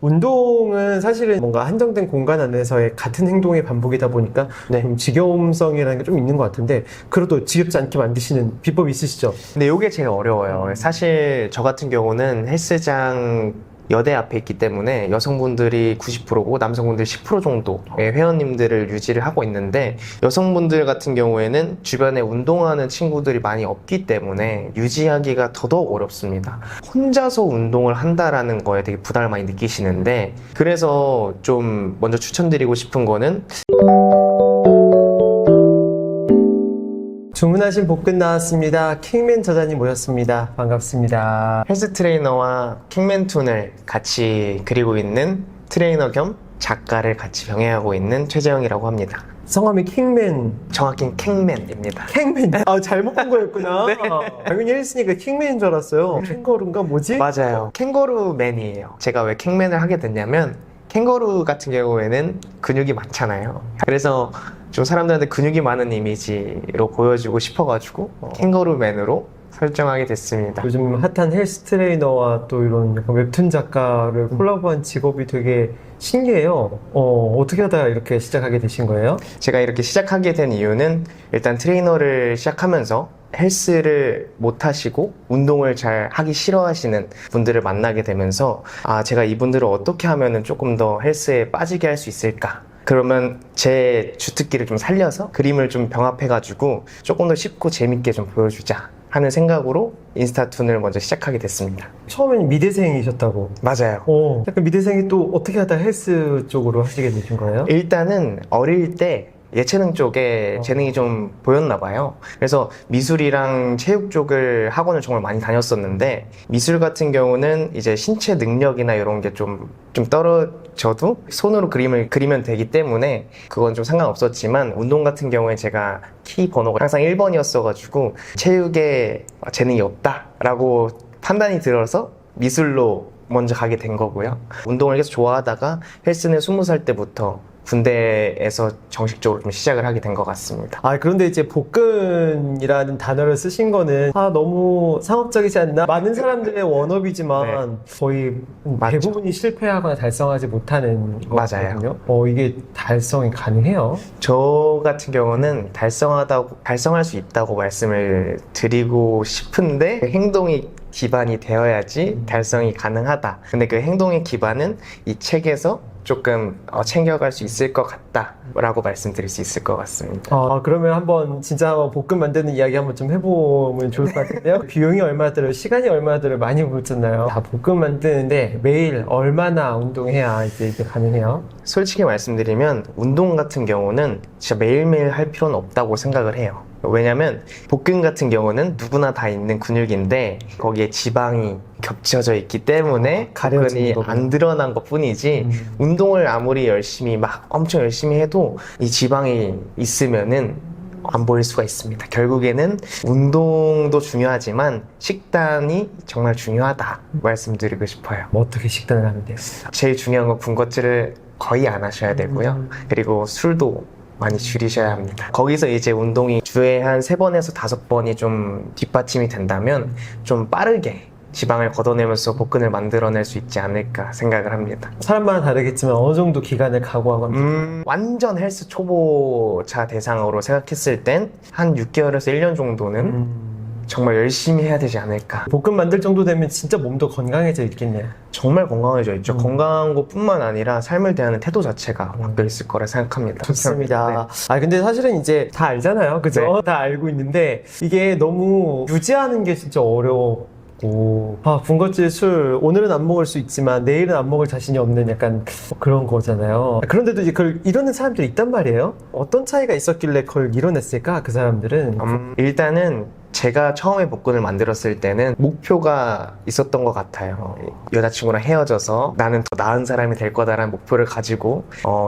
운동은 사실은 뭔가 한정된 공간 안에서의 같은 행동의 반복이다 보니까 네. 좀 지겨움성이라는 게 좀 있는 것 같은데, 그래도 지겹지 않게 만드시는 비법이 있으시죠? 근데 이게 제일 어려워요. 사실 저 같은 경우는 헬스장 여대 앞에 있기 때문에 여성분들이 90%고 남성분들 10% 정도의 회원님들을 유지를 하고 있는데, 여성분들 같은 경우에는 주변에 운동하는 친구들이 많이 없기 때문에 유지하기가 더더욱 어렵습니다. 혼자서 운동을 한다라는 거에 되게 부담을 많이 느끼시는데, 그래서 좀 먼저 추천드리고 싶은 거는 주문하신 복근 나왔습니다. 킹맨 저자님 모셨습니다. 반갑습니다. 헬스 트레이너와 킹맨툰을 같이 그리고 있는 트레이너 겸 작가를 같이 병행하고 있는 최재영이라고 합니다. 성함이 킹맨, 정확히는 킹맨입니다. 캥맨. 아, 잘못 본 거였구나. 네. 당연히 헬스니까 킹맨인 줄 알았어요. 캥거루인가 뭐지? 맞아요. 캥거루맨이에요. 제가 왜 킹맨을 하게 됐냐면, 캥거루 같은 경우에는 근육이 많잖아요. 그래서 좀 사람들한테 근육이 많은 이미지로 보여주고 싶어가지고 캥거루맨으로 설정하게 됐습니다. 요즘 핫한 헬스 트레이너와 또 이런 약간 웹툰 작가를 콜라보한 직업이 되게 신기해요. 어떻게 하다가 이렇게 시작하게 되신 거예요? 제가 이렇게 시작하게 된 이유는, 일단 트레이너를 시작하면서 헬스를 못 하시고 운동을 잘 하기 싫어하시는 분들을 만나게 되면서, 제가 이분들을 어떻게 하면은 조금 더 헬스에 빠지게 할 수 있을까? 그러면 제 주특기를 좀 살려서 그림을 좀 병합해가지고 조금 더 쉽고 재밌게 좀 보여주자 하는 생각으로 인스타툰을 먼저 시작하게 됐습니다. 처음엔 미대생이셨다고. 맞아요. 약간 미대생이 또 어떻게 하다 헬스 쪽으로 하시게 되신 거예요? 일단은 어릴 때 예체능 쪽에 재능이 좀 보였나 봐요. 그래서 미술이랑 체육 쪽을 학원을 정말 많이 다녔었는데, 미술 같은 경우는 이제 신체 능력이나 이런 게 좀 떨어져도 손으로 그림을 그리면 되기 때문에 그건 좀 상관없었지만, 운동 같은 경우에 제가 키 번호가 항상 1번이었어가지고 체육에 재능이 없다라고 판단이 들어서 미술로 먼저 가게 된 거고요. 운동을 계속 좋아하다가 헬스는 20살 때부터 군대에서 정식적으로 좀 시작을 하게 된 것 같습니다. 그런데 이제 복근이라는 단어를 쓰신 거는 너무 상업적이지 않나? 많은 사람들의 워너비지만 거의 맞죠. 대부분이 실패하거나 달성하지 못하는 맞아요. 거거든요. 이게 달성이 가능해요? 저 같은 경우는 달성할 수 있다고 말씀을 드리고 싶은데, 행동이 기반이 되어야지 달성이 가능하다. 근데 그 행동의 기반은 이 책에서 조금 챙겨갈 수 있을 것 같다라고 말씀드릴 수 있을 것 같습니다. 그러면 한번 진짜 복근 만드는 이야기 한번 좀 해보면 좋을 것 같은데요. 비용이 얼마 들어요? 시간이 얼마 들어요? 많이 묻잖아요. 복근 만드는데 매일 얼마나 운동해야 이제 가능해요? 솔직히 말씀드리면 운동 같은 경우는 진짜 매일매일 할 필요는 없다고 생각을 해요. 왜냐면 복근 같은 경우는 누구나 다 있는 근육인데 거기에 지방이 겹쳐져 있기 때문에 복근이 안 드러난 것 뿐이지, 운동을 아무리 열심히 막 엄청 열심히 해도 이 지방이 있으면은 안 보일 수가 있습니다. 결국에는 운동도 중요하지만 식단이 정말 중요하다 말씀드리고 싶어요. 어떻게 식단을 하면 돼요? 제일 중요한 건 군것질을 거의 안 하셔야 되고요. 그리고 술도 많이 줄이셔야 합니다. 거기서 이제 운동이 주에 한 3번에서 5번이 좀 뒷받침이 된다면 좀 빠르게 지방을 걷어내면서 복근을 만들어낼 수 있지 않을까 생각을 합니다. 사람마다 다르겠지만 어느 정도 기간을 각오하거나 완전 헬스 초보자 대상으로 생각했을 땐 한 6개월에서 1년 정도는 정말 열심히 해야 되지 않을까. 복근 만들 정도 되면 진짜 몸도 건강해져 있겠네요. 정말 건강해져 있죠. 건강한 것뿐만 아니라 삶을 대하는 태도 자체가 바뀌어 있을 거라 생각합니다. 좋습니다. 네. 근데 사실은 이제 다 알잖아요. 그죠? 네. 다 알고 있는데 이게 너무 유지하는 게 진짜 어려워. 군것질 술 오늘은 안 먹을 수 있지만 내일은 안 먹을 자신이 없는 약간 그런 거잖아요. 그런데도 이제 그걸 이뤄낸 사람들이 있단 말이에요. 어떤 차이가 있었길래 그걸 이뤄냈을까? 그 사람들은 일단은 제가 처음에 복근을 만들었을 때는 목표가 있었던 것 같아요. 여자친구랑 헤어져서 나는 더 나은 사람이 될 거다라는 목표를 가지고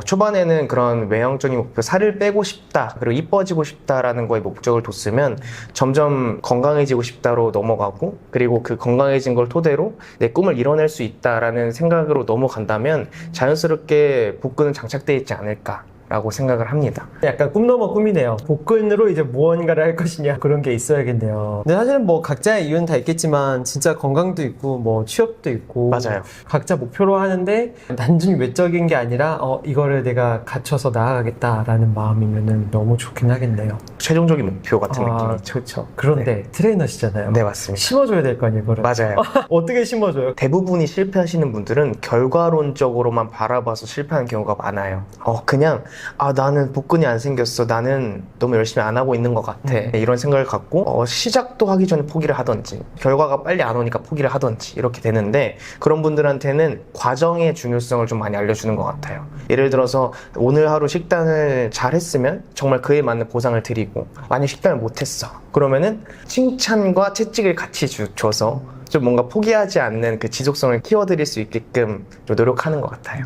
초반에는 그런 외형적인 목표, 살을 빼고 싶다, 그리고 이뻐지고 싶다라는 거에 목적을 뒀으면 점점 건강해지고 싶다로 넘어가고, 그리고 그 건강해진 걸 토대로 내 꿈을 이뤄낼 수 있다라는 생각으로 넘어간다면 자연스럽게 복근은 장착되어 있지 않을까 라고 생각을 합니다. 약간 꿈 넘어 꿈이네요. 복근으로 이제 무언가를 할 것이냐 그런 게 있어야겠네요. 근데 사실은 뭐 각자의 이유는 다 있겠지만 진짜 건강도 있고 뭐 취업도 있고 맞아요. 각자 목표로 하는데 단순히 외적인 게 아니라 이거를 내가 갖춰서 나아가겠다라는 마음이면은 너무 좋긴 하겠네요. 최종적인 목표 같은 느낌이죠. 그렇죠. 그런데 트레이너시잖아요. 네, 맞습니다. 심어줘야 될 거 아니에요, 이거를. 맞아요. 어떻게 심어줘요? 대부분이 실패하시는 분들은 결과론적으로만 바라봐서 실패하는 경우가 많아요. 그냥 나는 복근이 안 생겼어. 나는 너무 열심히 안 하고 있는 것 같아. 이런 생각을 갖고 시작도 하기 전에 포기를 하던지 결과가 빨리 안 오니까 포기를 하던지 이렇게 되는데 그런 분들한테는 과정의 중요성을 좀 많이 알려주는 것 같아요. 예를 들어서 오늘 하루 식단을 잘 했으면 정말 그에 맞는 보상을 드리고 만약 식단을 못했어. 그러면은 칭찬과 채찍을 같이 줘서 좀 뭔가 포기하지 않는 그 지속성을 키워드릴 수 있게끔 좀 노력하는 것 같아요.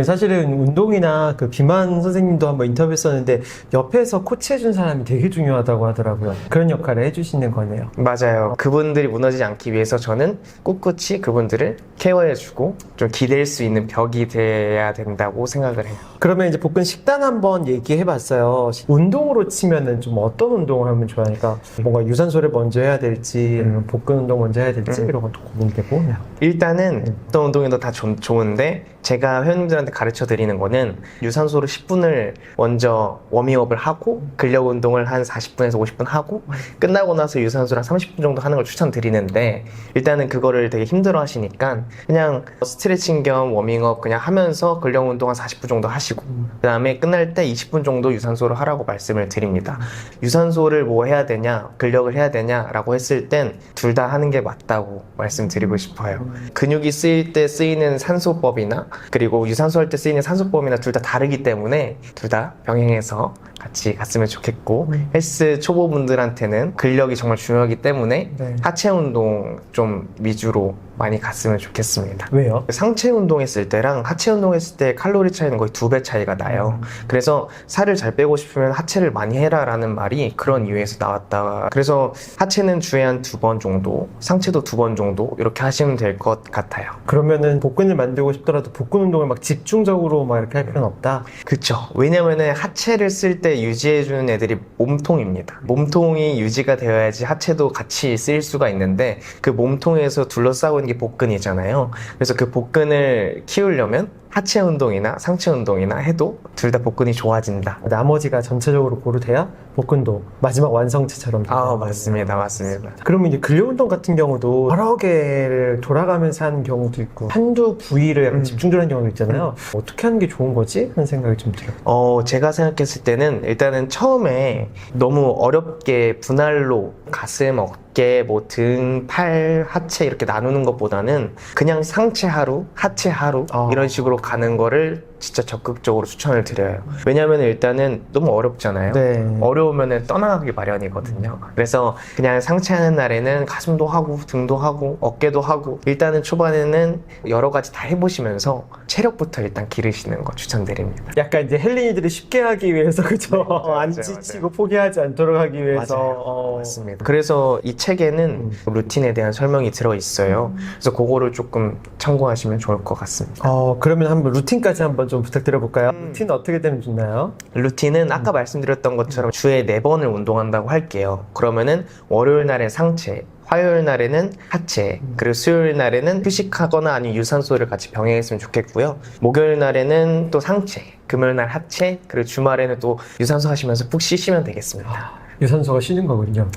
사실은 운동이나 그 비만 선생님도 한번 인터뷰했었는데 옆에서 코치해준 사람이 되게 중요하다고 하더라고요. 그런 역할을 해주시는 거네요. 맞아요. 그분들이 무너지지 않기 위해서 저는 꿋꿋이 그분들을 케어해주고 좀 기댈 수 있는 벽이 돼야 된다고 생각을 해요. 그러면 이제 복근 식단 한번 얘기해봤어요. 운동으로 치면은 좀 어떤 운동을 하면 좋아하니까 뭔가 유산소를 먼저 해야 될지 아니면 복근 운동 먼저 해야 될지 이런 것도 고민되고. 일단은 어떤 운동에도 다 좋은데 제가 회원님들한테 가르쳐 드리는 거는 유산소로 10분을 먼저 워밍업을 하고 근력 운동을 한 40분에서 50분 하고 끝나고 나서 유산소를 한 30분 정도 하는 걸 추천드리는데 일단은 그거를 되게 힘들어 하시니까 그냥 스트레칭 겸 워밍업 그냥 하면서 근력 운동 한 40분 정도 하시고 그 다음에 끝날 때 20분 정도 유산소를 하라고 말씀을 드립니다. 유산소를 뭐 해야 되냐 근력을 해야 되냐라고 했을 땐 둘 다 하는 게 맞다고 말씀드리고 싶어요. 근육이 쓰일 때 쓰이는 산소법이나 그리고 유산소 할 때 쓰이는 산소법이나 둘 다 다르기 때문에 둘 다 병행해서 같이 갔으면 좋겠고 헬스 초보분들한테는 근력이 정말 중요하기 때문에 하체 운동 좀 위주로 많이 갔으면 좋겠습니다. 왜요? 상체 운동했을 때랑 하체 운동했을 때 칼로리 차이는 거의 2배 차이가 나요. 그래서 살을 잘 빼고 싶으면 하체를 많이 해라 라는 말이 그런 이유에서 나왔다. 그래서 하체는 주에 한 2번 정도, 상체도 2번 정도 이렇게 하시면 될 것 같아요. 그러면은 복근을 만들고 싶더라도 복근 운동을 막 집중적으로 막 이렇게 할 필요는 없다? 그쵸. 왜냐면은 하체를 쓸 때 유지해주는 애들이 몸통입니다. 몸통이 유지가 되어야지 하체도 같이 쓰일 수가 있는데 그 몸통에서 둘러싸고 있는 게 복근이잖아요. 그래서 그 복근을 키우려면 하체 운동이나 상체 운동이나 해도 둘 다 복근이 좋아진다. 나머지가 전체적으로 고루돼야 복근도 마지막 완성체처럼 맞습니다. 맞습니다. 그러면 이제 근력 운동 같은 경우도 여러 개를 돌아가면서 하는 경우도 있고 한두 부위를 약간 집중적으로 하는 경우도 있잖아요. 어떻게 하는 게 좋은 거지? 하는 생각이 좀 들어요. 제가 생각했을 때는 일단은 처음에 너무 어렵게 분할로 가슴, 어깨, 뭐 등, 팔, 하체 이렇게 나누는 것보다는 그냥 상체 하루, 하체 하루 이런 식으로 가는 거를 진짜 적극적으로 추천을 드려요. 왜냐면 일단은 너무 어렵잖아요. 네. 어려우면 떠나가기 마련이거든요. 그래서 그냥 상체 하는 날에는 가슴도 하고 등도 하고 어깨도 하고 일단은 초반에는 여러 가지 다 해보시면서 체력부터 일단 기르시는 거 추천드립니다. 약간 이제 헬린이들이 쉽게 하기 위해서 그죠? 안 맞아요. 지치고 포기하지 않도록 하기 위해서 맞아요. 맞습니다. 그래서 이 책에는 루틴에 대한 설명이 들어있어요. 그래서 그거를 조금 참고하시면 좋을 것 같습니다. 그러면 한번 루틴까지 한번 좀 부탁드려볼까요? 루틴 어떻게 되면 좋나요? 루틴은 아까 말씀드렸던 것처럼 주에 4번을 운동한다고 할게요. 그러면은 월요일 날에 상체, 화요일 날에는 하체, 그리고 수요일 날에는 휴식하거나 아니면 유산소를 같이 병행했으면 좋겠고요. 목요일 날에는 또 상체, 금요일 날 하체, 그리고 주말에는 또 유산소 하시면서 푹 쉬시면 되겠습니다. 유산소가 쉬는 거군요.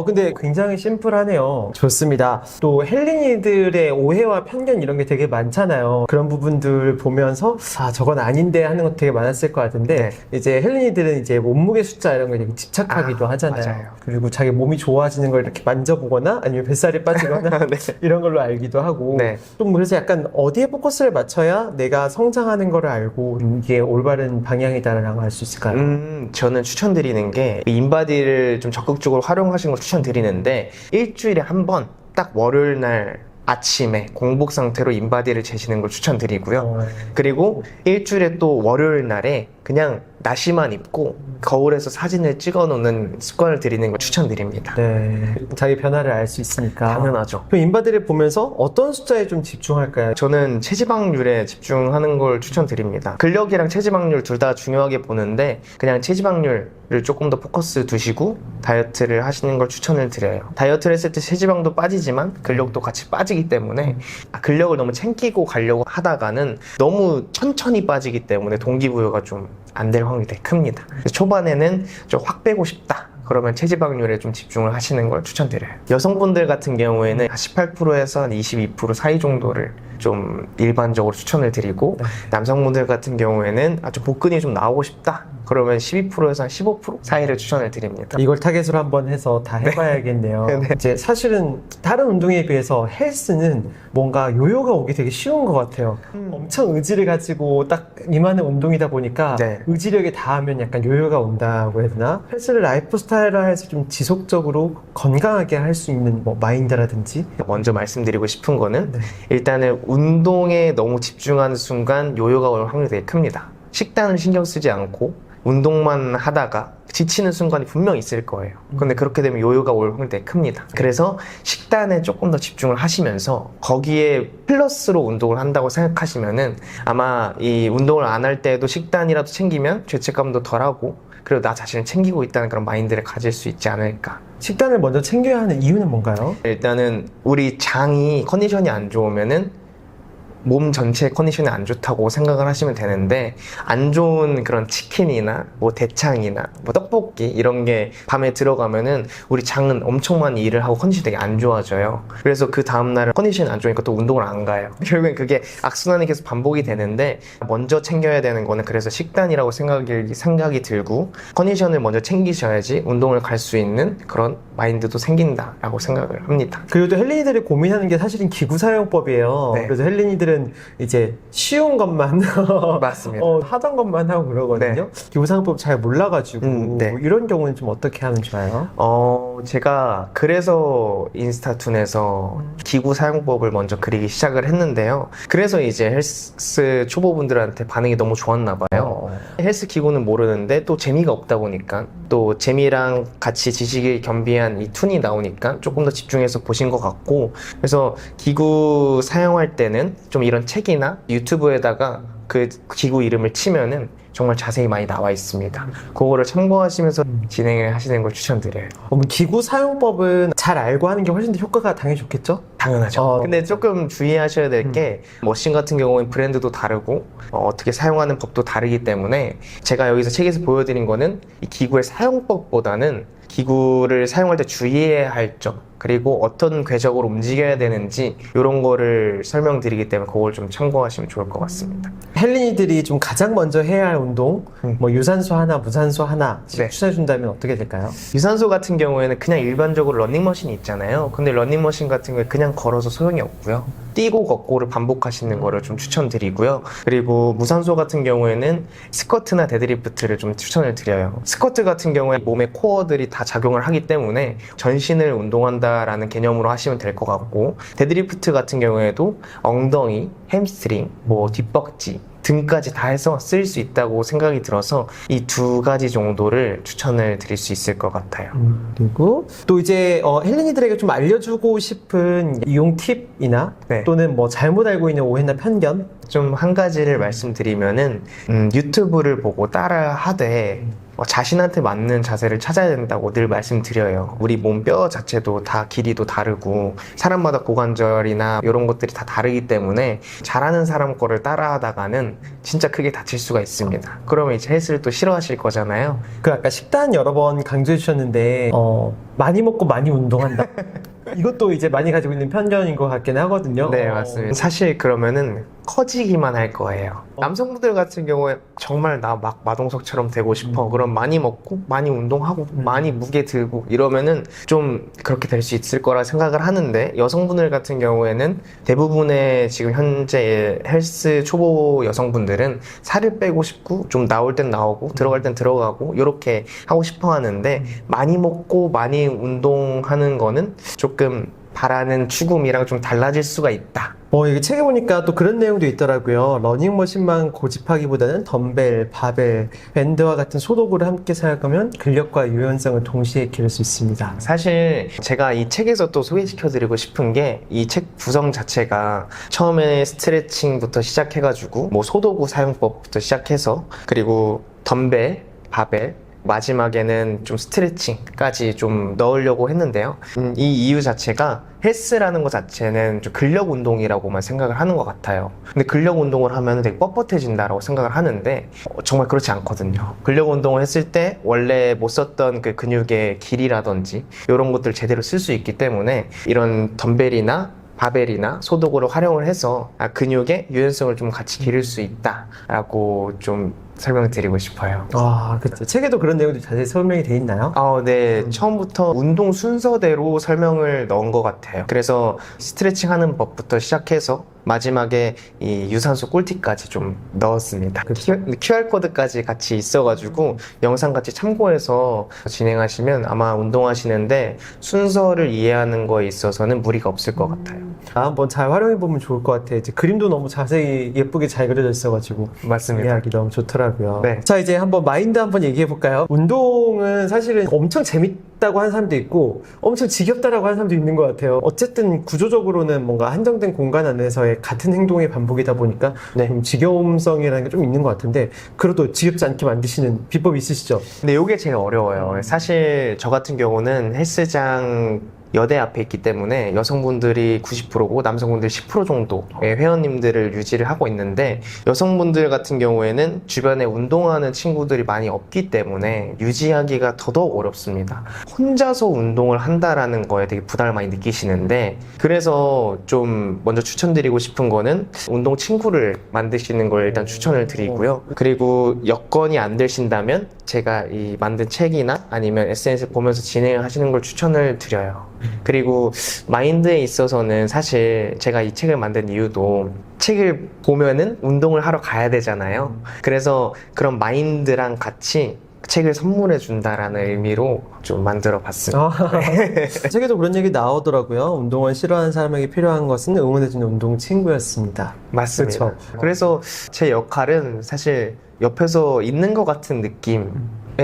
근데 굉장히 심플하네요. 좋습니다. 또 헬린이들의 오해와 편견 이런 게 되게 많잖아요. 그런 부분들 보면서 저건 아닌데 하는 것도 되게 많았을 것 같은데 이제 헬린이들은 이제 몸무게 숫자 이런 거에 되게 집착하기도 하잖아요. 맞아요. 그리고 자기 몸이 좋아지는 걸 이렇게 만져보거나 아니면 뱃살이 빠지거나 이런 걸로 알기도 하고 좀 그래서 약간 어디에 포커스를 맞춰야 내가 성장하는 거를 알고 이게 올바른 방향이다라고 할 수 있을까요? 저는 추천드리는 게 인바디를 좀 적극적으로 활용하시는 걸 추천드리는데 일주일에 한 번 딱 월요일 날 아침에 공복 상태로 인바디를 재시는 걸 추천드리고요. 그리고 일주일에 또 월요일 날에 그냥 나시만 입고 거울에서 사진을 찍어 놓는 습관을 들이는 걸 추천드립니다. 네. 자기 변화를 알 수 있으니까. 당연하죠. 그럼 인바디를 보면서 어떤 숫자에 좀 집중할까요? 저는 체지방률에 집중하는 걸 추천드립니다. 근력이랑 체지방률 둘 다 중요하게 보는데 그냥 체지방률을 조금 더 포커스 두시고 다이어트를 하시는 걸 추천을 드려요. 다이어트를 했을 때 체지방도 빠지지만 근력도 같이 빠지기 때문에 근력을 너무 챙기고 가려고 하다가는 너무 천천히 빠지기 때문에 동기부여가 좀 안 될 확률이 되게 큽니다. 그래서 초반에는 좀 확 빼고 싶다. 그러면 체지방률에 좀 집중을 하시는 걸 추천드려요. 여성분들 같은 경우에는 18%에서 한 22% 사이 정도를 좀 일반적으로 추천을 드리고 남성분들 같은 경우에는 좀 복근이 좀 나오고 싶다. 그러면 12%에서 한 15% 사이를 추천을 드립니다. 이걸 타겟으로 한번 해서 다 해봐야겠네요. 네. 이제 사실은 다른 운동에 비해서 헬스는 뭔가 요요가 오기 되게 쉬운 것 같아요. 엄청 의지를 가지고 딱 임하는 운동이다 보니까 네. 의지력이 닿으면 약간 요요가 온다고 해야 되나? 헬스를 라이프 스타일화해서 좀 지속적으로 건강하게 할 수 있는 뭐 마인드라든지. 먼저 말씀드리고 싶은 거는 네. 일단은 운동에 너무 집중하는 순간 요요가 올 확률이 되게 큽니다. 식단을 신경 쓰지 않고 운동만 하다가 지치는 순간이 분명 있을 거예요. 근데 그렇게 되면 요요가 올 확률이 되게 큽니다. 그래서 식단에 조금 더 집중을 하시면서 거기에 플러스로 운동을 한다고 생각하시면은 아마 이 운동을 안 할 때에도 식단이라도 챙기면 죄책감도 덜하고 그리고 나 자신을 챙기고 있다는 그런 마인드를 가질 수 있지 않을까. 식단을 먼저 챙겨야 하는 이유는 뭔가요? 일단은 우리 장이 컨디션이 안 좋으면은 몸 전체의 컨디션이 안 좋다고 생각을 하시면 되는데 안 좋은 그런 치킨이나 뭐 대창이나 뭐 떡볶이 이런 게 밤에 들어가면은 우리 장은 엄청 많이 일을 하고 컨디션이 되게 안 좋아져요. 그래서 그 다음날은 컨디션이 안 좋으니까 또 운동을 안 가요. 결국엔 그게 악순환이 계속 반복이 되는데 먼저 챙겨야 되는 거는 그래서 식단이라고 생각이 들고 컨디션을 먼저 챙기셔야지 운동을 갈 수 있는 그런 마인드도 생긴다라고 생각을 합니다. 그리고 또 헬린이들이 고민하는 게 사실은 기구 사용법이에요. 네. 그래서 헬린이들은 이제 쉬운 것만 맞습니다. 하던 것만 하고 그러거든요. 기구 사용법 잘 몰라가지고 네. 뭐 이런 경우는 좀 어떻게 하면 좋아요? 제가 그래서 인스타툰에서 기구 사용법을 먼저 그리기 시작을 했는데요. 그래서 이제 헬스 초보분들한테 반응이 너무 좋았나 봐요. 헬스 기구는 모르는데 또 재미가 없다 보니까 또 재미랑 같이 지식이 겸비한 이 툰이 나오니까 조금 더 집중해서 보신 것 같고 그래서 기구 사용할 때는 좀 이런 책이나 유튜브에다가 그 기구 이름을 치면은 정말 자세히 많이 나와 있습니다. 그거를 참고하시면서 진행을 하시는 걸 추천드려요. 그럼 기구 사용법은 잘 알고 하는 게 훨씬 더 효과가 당연히 좋겠죠? 당연하죠. 근데 조금 주의하셔야 될 게 머신 같은 경우는 브랜드도 다르고 어떻게 사용하는 법도 다르기 때문에 제가 여기서 책에서 보여드린 거는 이 기구의 사용법보다는 기구를 사용할 때 주의해야 할 점 그리고 어떤 궤적으로 움직여야 되는지 이런 거를 설명드리기 때문에 그걸 좀 참고하시면 좋을 것 같습니다. 헬린이들이 좀 가장 먼저 해야 할 운동 뭐 유산소 하나, 무산소 하나 네. 추천해준다면 어떻게 될까요? 유산소 같은 경우에는 그냥 일반적으로 러닝머신이 있잖아요. 근데 러닝머신 같은 경우에 그냥 걸어서 소용이 없고요. 뛰고 걷고를 반복하시는 거를 좀 추천드리고요. 그리고 무산소 같은 경우에는 스쿼트나 데드리프트를 좀 추천을 드려요. 스쿼트 같은 경우에 몸의 코어들이 다 작용을 하기 때문에 전신을 운동한다라는 개념으로 하시면 될 것 같고 데드리프트 같은 경우에도 엉덩이, 햄스트링, 뭐 뒷벅지 등까지 다 해서 쓸 수 있다고 생각이 들어서 이 두 가지 정도를 추천을 드릴 수 있을 것 같아요. 그리고 또 이제 헬린이들에게 좀 알려주고 싶은 이용 팁이나 네. 또는 뭐 잘못 알고 있는 오해나 편견 좀 한 가지를 말씀드리면은 유튜브를 보고 따라 하되 자신한테 맞는 자세를 찾아야 된다고 늘 말씀드려요. 우리 몸 뼈 자체도 다 길이도 다르고 사람마다 고관절이나 이런 것들이 다 다르기 때문에 잘하는 사람 거를 따라 하다가는 진짜 크게 다칠 수가 있습니다. 그러면 이제 헬스를 또 싫어하실 거잖아요. 그 아까 식단 여러 번 강조해 주셨는데 많이 먹고 많이 운동한다. 이것도 이제 많이 가지고 있는 편견인 것 같긴 하거든요. 네, 맞습니다. 사실 그러면은 커지기만 할 거예요. 남성분들 같은 경우에 정말 나 막 마동석처럼 되고 싶어. 그럼 많이 먹고 많이 운동하고 많이 무게 들고 이러면은 좀 그렇게 될 수 있을 거라 생각을 하는데 여성분들 같은 경우에는 대부분의 지금 현재 헬스 초보 여성분들은 살을 빼고 싶고 좀 나올 땐 나오고 들어갈 땐 들어가고 이렇게 하고 싶어 하는데 많이 먹고 많이 운동하는 거는 조금 바라는 추구미랑 좀 달라질 수가 있다. 이게 책에 보니까 또 그런 내용도 있더라고요. 러닝머신만 고집하기보다는 덤벨, 바벨, 밴드와 같은 소도구를 함께 사용하면 근력과 유연성을 동시에 기를 수 있습니다. 사실 제가 이 책에서 또 소개시켜드리고 싶은 게 이 책 구성 자체가 처음에 스트레칭부터 시작해가지고 뭐 소도구 사용법부터 시작해서 그리고 덤벨, 바벨 마지막에는 좀 스트레칭까지 좀 넣으려고 했는데요. 이 이유 자체가 헬스라는 것 자체는 좀 근력 운동이라고만 생각을 하는 것 같아요. 근데 근력 운동을 하면 되게 뻣뻣해진다라고 생각을 하는데 정말 그렇지 않거든요. 근력 운동을 했을 때 원래 못 썼던 그 근육의 길이라든지 이런 것들을 제대로 쓸 수 있기 때문에 이런 덤벨이나 바벨이나 소도구를 활용을 해서 근육의 유연성을 좀 같이 기를 수 있다라고 좀 설명드리고 싶어요. 그쵸. 책에도 그런 내용도 자세히 설명이 돼 있나요? 네. 처음부터 운동 순서대로 설명을 넣은 것 같아요. 그래서 스트레칭 하는 법부터 시작해서 마지막에 이 유산소 꿀팁까지 좀 넣었습니다. QR코드까지 같이 있어가지고 영상 같이 참고해서 진행하시면 아마 운동하시는데 순서를 이해하는 거에 있어서는 무리가 없을 것 같아요. 한번 잘 활용해보면 좋을 것 같아요. 이제 그림도 너무 자세히 예쁘게 잘 그려져 있어가지고 맞습니다. 이해하기 너무 좋더라고요. 네. 자, 이제 한번 마인드 한번 얘기해볼까요? 운동은 사실은 엄청 재밌다고 하는 사람도 있고 엄청 지겹다라고 하는 사람도 있는 것 같아요. 어쨌든 구조적으로는 뭔가 한정된 공간 안에서의 같은 행동의 반복이다 보니까 네. 좀 지겨움성이라는 게 좀 있는 것 같은데 그래도 지겹지 않게 만드시는 비법이 있으시죠? 근데 이게 제일 어려워요. 사실 저 같은 경우는 헬스장 여대 앞에 있기 때문에 여성분들이 90%고 남성분들이 10% 정도의 회원님들을 유지를 하고 있는데 여성분들 같은 경우에는 주변에 운동하는 친구들이 많이 없기 때문에 유지하기가 더더욱 어렵습니다. 혼자서 운동을 한다라는 거에 되게 부담을 많이 느끼시는데 그래서 좀 먼저 추천드리고 싶은 거는 운동 친구를 만드시는 걸 일단 추천을 드리고요. 그리고 여건이 안 되신다면 제가 이 만든 책이나 아니면 SNS 보면서 진행을 하시는 걸 추천을 드려요. 그리고 마인드에 있어서는 사실 제가 이 책을 만든 이유도 책을 보면은 운동을 하러 가야 되잖아요. 그래서 그런 마인드랑 같이 책을 선물해 준다라는 의미로 좀 만들어 봤습니다. 책에도 그런 얘기 나오더라고요. 운동을 싫어하는 사람에게 필요한 것은 응원해주는 운동 친구였습니다. 맞습니다. 그쵸? 그래서 제 역할은 사실 옆에서 있는 것 같은 느낌의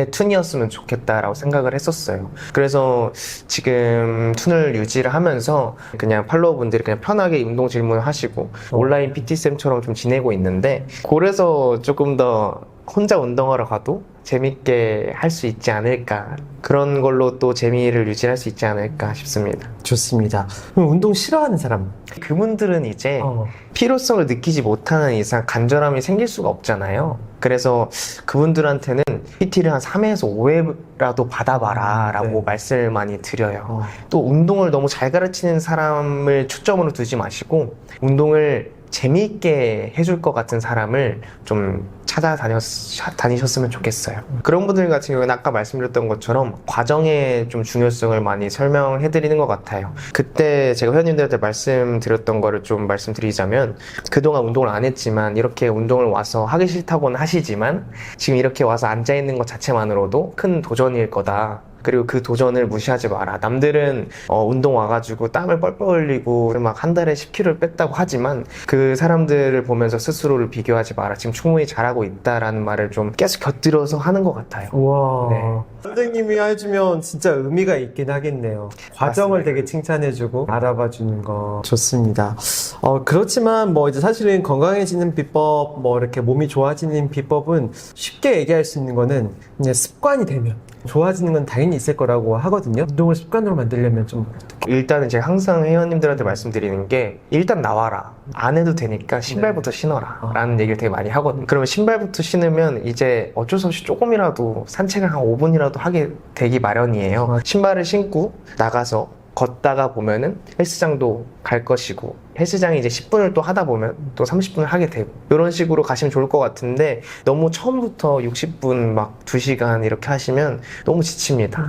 툰이었으면 좋겠다라고 생각을 했었어요. 그래서 지금 툰을 유지를 하면서 그냥 팔로워분들이 그냥 편하게 운동 질문을 하시고 온라인 PT쌤처럼 좀 지내고 있는데 그래서 조금 더 혼자 운동하러 가도 재밌게 할 수 있지 않을까, 그런 걸로 또 재미를 유지할 수 있지 않을까 싶습니다. 좋습니다. 그럼 운동 싫어하는 사람? 그분들은 이제 필요성을 느끼지 못하는 이상 간절함이 생길 수가 없잖아요. 그래서 그분들한테는 PT를 한 3회에서 5회라도 받아봐라 라고 말씀을 많이 드려요. 또 운동을 너무 잘 가르치는 사람을 초점으로 두지 마시고 운동을 재미있게 해줄 것 같은 사람을 좀 찾아다니셨으면 좋겠어요. 그런 분들 같은 경우는 아까 말씀드렸던 것처럼 과정의 좀 중요성을 많이 설명해드리는 것 같아요. 그때 제가 회원님들한테 말씀드렸던 거를 좀 말씀드리자면 그동안 운동을 안 했지만 이렇게 운동을 와서 하기 싫다고는 하시지만 지금 이렇게 와서 앉아있는 것 자체만으로도 큰 도전일 거다. 그리고 그 도전을 무시하지 마라. 남들은 운동 와가지고 땀을 뻘뻘 흘리고 막 한 달에 10kg를 뺐다고 하지만 그 사람들을 보면서 스스로를 비교하지 마라. 지금 충분히 잘하고 있다라는 말을 좀 계속 곁들여서 하는 것 같아요. 우와. 네. 선생님이 해주면 진짜 의미가 있긴 하겠네요. 과정을 맞습니다. 되게 칭찬해주고 알아봐주는 거 좋습니다. 그렇지만 뭐 이제 사실은 건강해지는 비법, 뭐 이렇게 몸이 좋아지는 비법은 쉽게 얘기할 수 있는 거는 그냥 습관이 되면 좋아지는 건 당연히 있을 거라고 하거든요. 운동을 습관으로 만들려면 좀 일단은 제가 항상 회원님들한테 말씀드리는 게 일단 나와라. 안 해도 되니까 신발부터 신어라 라는 얘기를 되게 많이 하거든요. 그러면 신발부터 신으면 이제 어쩔 수 없이 조금이라도 산책을 한 5분이라도 하게 되기 마련이에요. 신발을 신고 나가서 걷다가 보면은 헬스장도 갈 것이고 헬스장이 이제 10분을 또 하다 보면 또 30분을 하게 되고 이런 식으로 가시면 좋을 것 같은데 너무 처음부터 60분 막 2시간 이렇게 하시면 너무 지칩니다.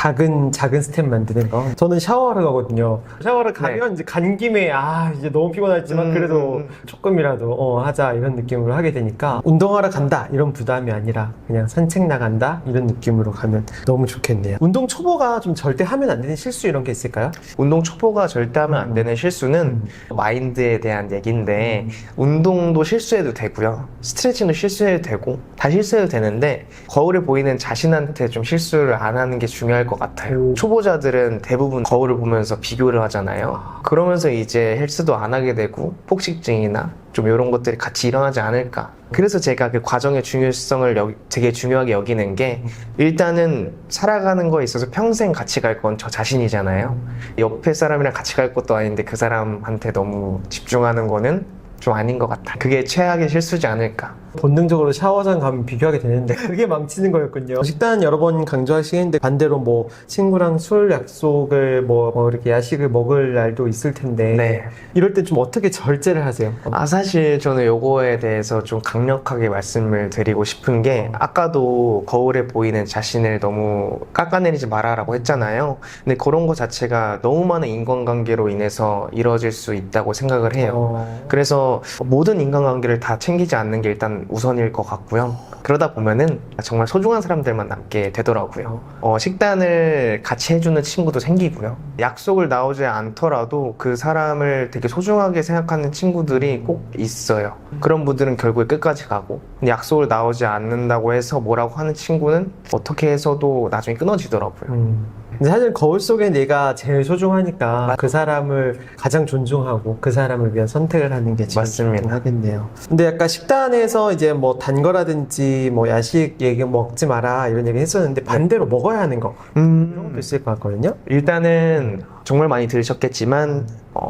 작은 스텝 만드는 거. 저는 샤워하러 가거든요. 샤워를 가면 이제 간 김에 이제 너무 피곤하지만 그래도 조금이라도 하자 이런 느낌으로 하게 되니까 운동하러 간다 이런 부담이 아니라 그냥 산책 나간다 이런 느낌으로 가면 너무 좋겠네요. 운동 초보가 좀 절대 하면 안 되는 실수 이런 게 있을까요? 운동 초보가 절대 하면 안 되는 실수는 마인드에 대한 얘기인데 운동도 실수해도 되고요. 스트레칭도 실수해도 되고 다 실수해도 되는데 거울에 보이는 자신한테 좀 실수를 안 하는 게 중요할 것 같아요. 초보자들은 대부분 거울을 보면서 비교를 하잖아요. 그러면서 이제 헬스도 안 하게 되고 폭식증이나 좀 이런 것들이 같이 일어나지 않을까. 그래서 제가 그 과정의 중요성을 되게 중요하게 여기는 게 일단은 살아가는 거에 있어서 평생 같이 갈 건 저 자신이잖아요. 옆에 사람이랑 같이 갈 것도 아닌데 그 사람한테 너무 집중하는 거는 좀 아닌 것 같아요. 그게 최악의 실수지 않을까. 본능적으로 샤워장 가면 비교하게 되는데 그게 망치는 거였군요. 식단 여러 번 강조하시겠는데 반대로 뭐 친구랑 술 약속을 뭐 이렇게 야식을 먹을 날도 있을 텐데 네. 이럴 때 좀 어떻게 절제를 하세요? 사실 저는 요거에 대해서 좀 강력하게 말씀을 드리고 싶은 게 아까도 거울에 보이는 자신을 너무 깎아내리지 마라라고 했잖아요. 근데 그런 거 자체가 너무 많은 인간관계로 인해서 이루어질 수 있다고 생각을 해요. 그래서 모든 인간관계를 다 챙기지 않는 게 일단 우선일 것 같고요. 그러다 보면은 정말 소중한 사람들만 남게 되더라고요. 식단을 같이 해주는 친구도 생기고요. 약속을 나오지 않더라도 그 사람을 되게 소중하게 생각하는 친구들이 꼭 있어요. 그런 분들은 결국에 끝까지 가고 약속을 나오지 않는다고 해서 뭐라고 하는 친구는 어떻게 해서도 나중에 끊어지더라고요. 근데 사실 거울 속에 내가 제일 소중하니까 그 사람을 가장 존중하고 그 사람을 위한 선택을 하는 게 제일 맞습니다. 하겠네요. 근데 약간 식단에서 이제 뭐 단 거라든지 뭐 야식 얘기 먹지 마라 이런 얘기 했었는데 반대로 먹어야 하는 거 이런 것도 있을 것 같거든요. 일단은 정말 많이 들으셨겠지만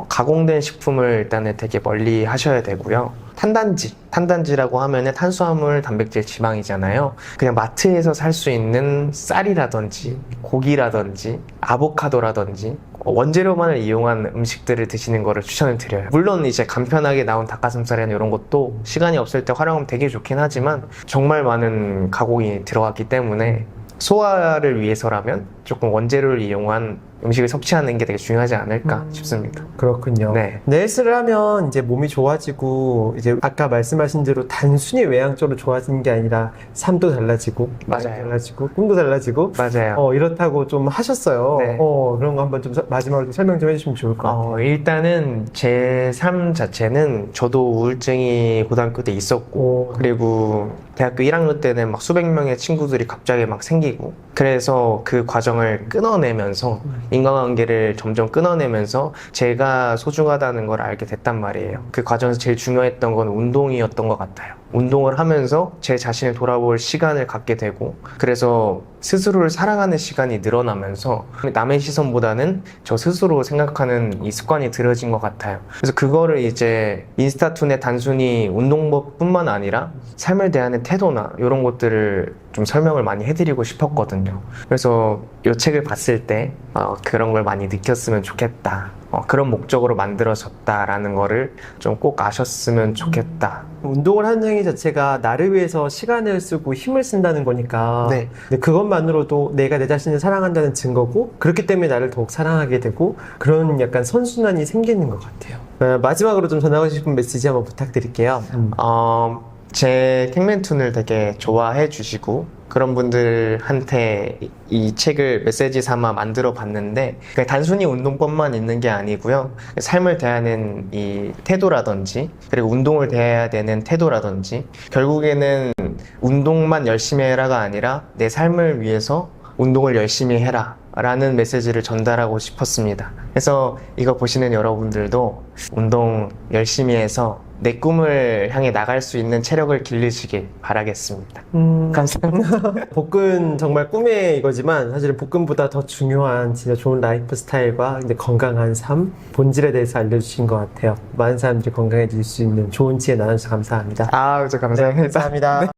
가공된 식품을 일단은 되게 멀리 하셔야 되고요. 탄단지라고 하면은 탄수화물, 단백질, 지방이잖아요. 그냥 마트에서 살 수 있는 쌀이라든지 고기라든지 아보카도라든지 원재료만을 이용한 음식들을 드시는 거를 추천을 드려요. 물론 이제 간편하게 나온 닭가슴살이나 이런 것도 시간이 없을 때 활용하면 되게 좋긴 하지만 정말 많은 가공이 들어갔기 때문에 소화를 위해서라면 조금 원재료를 이용한 음식을 섭취하는 게 되게 중요하지 않을까 싶습니다. 그렇군요. 네. 헬스를 하면 이제 몸이 좋아지고 이제 아까 말씀하신 대로 단순히 외향적으로 좋아지는 게 아니라 삶도 달라지고 맞아요. 말도 달라지고 꿈도 달라지고 맞아요. 이렇다고 좀 하셨어요. 네. 그런 거 한번 좀 마지막으로 좀 설명 좀 해주시면 좋을 것 같아요. 일단은 제 삶 자체는 저도 우울증이 고등학교 때 있었고 그리고 대학교 1학년 때는 막 수백 명의 친구들이 갑자기 막 생기고 그래서 그 과정을 끊어내면서 인간관계를 점점 끊어내면서 제가 소중하다는 걸 알게 됐단 말이에요. 그 과정에서 제일 중요했던 건 운동이었던 것 같아요. 운동을 하면서 제 자신을 돌아볼 시간을 갖게 되고 그래서 스스로를 사랑하는 시간이 늘어나면서 남의 시선보다는 저 스스로 생각하는 이 습관이 들어진 것 같아요. 그래서 그거를 이제 인스타툰에 단순히 운동법뿐만 아니라 삶을 대하는 태도나 이런 것들을 좀 설명을 많이 해드리고 싶었거든요. 그래서 이 책을 봤을 때 그런 걸 많이 느꼈으면 좋겠다. 그런 목적으로 만들어졌다라는 거를 좀 꼭 아셨으면 좋겠다. 운동을 하는 행위 자체가 나를 위해서 시간을 쓰고 힘을 쓴다는 거니까 네. 근데 그것만으로도 내가 내 자신을 사랑한다는 증거고 그렇기 때문에 나를 더욱 사랑하게 되고 그런 약간 선순환이 생기는 것 같아요. 마지막으로 좀 전하고 싶은 메시지 한번 부탁드릴게요. 제 킹맨툰을 되게 좋아해 주시고 그런 분들한테 이 책을 메시지 삼아 만들어 봤는데 그냥 단순히 운동법만 있는 게 아니고요. 삶을 대하는 이 태도라든지 그리고 운동을 대해야 되는 태도라든지 결국에는 운동만 열심히 해라가 아니라 내 삶을 위해서 운동을 열심히 해라 라는 메시지를 전달하고 싶었습니다. 그래서 이거 보시는 여러분들도 운동 열심히 해서 내 꿈을 향해 나갈 수 있는 체력을 기르시길 바라겠습니다. 감사합니다. 복근 정말 꿈의 이거지만 사실은 복근보다 더 중요한 진짜 좋은 라이프 스타일과 근데 건강한 삶, 본질에 대해서 알려주신 것 같아요. 많은 사람들이 건강해질 수 있는 좋은 지혜 나눠주셔서 감사합니다. 저 감사합니다. 감사합니다.